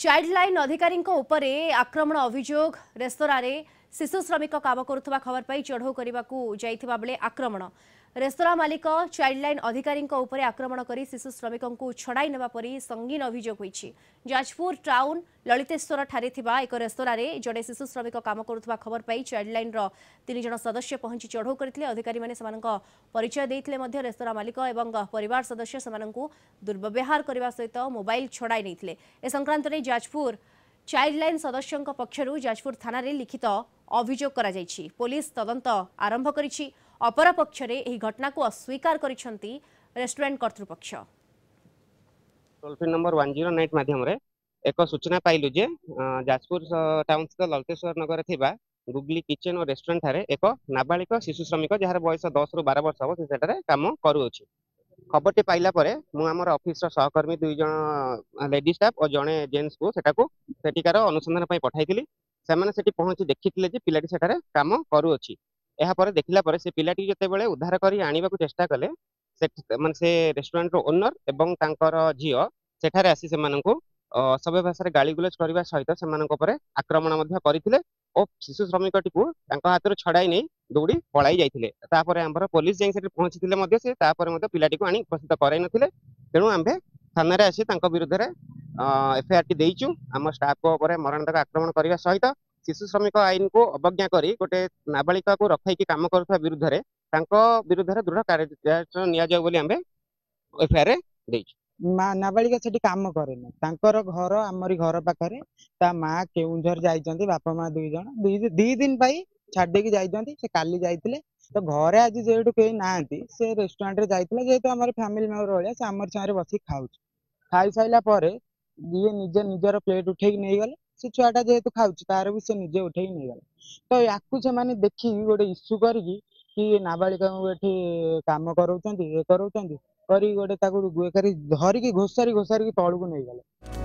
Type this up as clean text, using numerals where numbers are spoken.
Child line अधिकारी आक्रमण अभियोग रेस्तोरां शिशु श्रमिक काम करुवा खबर पाई चढ़ऊ करने जाइथिबा बेले आक्रमण रेस्तोरां मालिक चाइल्ड लाइन अधिकारी आक्रमण कर शिशु श्रमिक छड़ाई नेबा परी संगीन अभियोग होईछि। जाजपुर टाउन ललितेश्वर ठारे थिबा एक रेस्तोरां जड़े शिशु श्रमिक काम करुवा खबर पाई चाइल्ड लाइन रो 3 जण सदस्य पहुंची चढ़ऊ करथिले। अधिकारी माने समानक परिचय देइथिले मध्य रेस्तोरां मालिक एवं परिवार सदस्य समानकु दुर्व्यवहार करने सहित मोबाइल छड़ाई नैथिले। ए संक्रांत रे जाजपुर चाइल्ड लाइन सदस्यों पक्षरु जाजपुर थाना रे लिखित अभियोग करा जायछि। पुलिस तदंत आरंभ करिछि। अपर पक्षरे एही घटना को अस्वीकार करिसंती रेस्टोरेंट कर्तृपक्ष। टोल फ्री नंबर 109 माध्यम रे एक सूचना पाइलु जे जाजपुर टाउन स्थित ललितेश्वर नगर थिबा गुगली किचन और रेस्टोरेंट थारे एक नाबालिक शिशु श्रमिक जार बयस 10 रु 12 वर्ष हम से सेटारे काम करूछि। खबरटी पाइला परे मु हमर ऑफिस सहकर्मी 2 जण लेडी स्टाफ और जणे जेंट्स को सेटाको सेटिकार अनुसंधान पई पठाइतिली। सेमाने सेठी पहुंची देखिथिले जे पिलाटी सेटारे काम करूछि। एहा परे देखिला परे से पिलाटी जते बेले उद्धार करी आनिबा को चेष्टा कले से माने से रेस्टोरेंट रो ओनर एवं तांकर झियो सेठारे आसी सेमानंकु सभ्य भाषा गाली गुलज करबा सहित सेमानंक परे आक्रमण मध्य करिथिले और शिशु श्रमिकटी को तांका हातर छड़ाई नै दौड़ी पलाई जाइथिले। तापरे आंबर पुलिस जाई सेठी पहुंचीथिले मध्य से तापरे मध्य पिलाटी को आनी उपस्थित कराई नथिले। तेणु आंबे थाना रे आसी तांका विरुद्ध रे एफआईआर टी देइचु। हम स्टाफ को परे मरणतक आक्रमण करबा सहित शिशु श्रमिक आईन को अवज्ञा करी गोटे नाबालिका को रखाई काम करुवा विरुद्ध रे दृढ़ कार्यानुष्ठान निया जाऊ बोली आंबे एफआईआर देइचु। नाबालिका सेठी काम करे ना तांकर घर आमरी घर पाखरे ता माँ केउंझर जाइचंती बापा माँ 2 जण 2 दिन पाई छाड़ देकी जाइचंती। से काली जाइतिले तो घरे आज जेहेतु केही नांती से रेस्टोरेंट रे जाइतिले जेहेतु हमर फैमिली मेंबर भलिया से हमर सारे बसी खाउछ। खाई साइला परे ये निजे निजर प्लेट उठेई नै गले। से छुआटा जेहेतु खाउछ तार भी से निजे उठेई नै गले। तो याकु से माने देखि गोटे इश्यू करिकी कि नाबालिका को एठी काम करौचंती ए करौचंती करी गोटे ताकू गुए करी धरिकी घोसारी तळକୁ नै गले।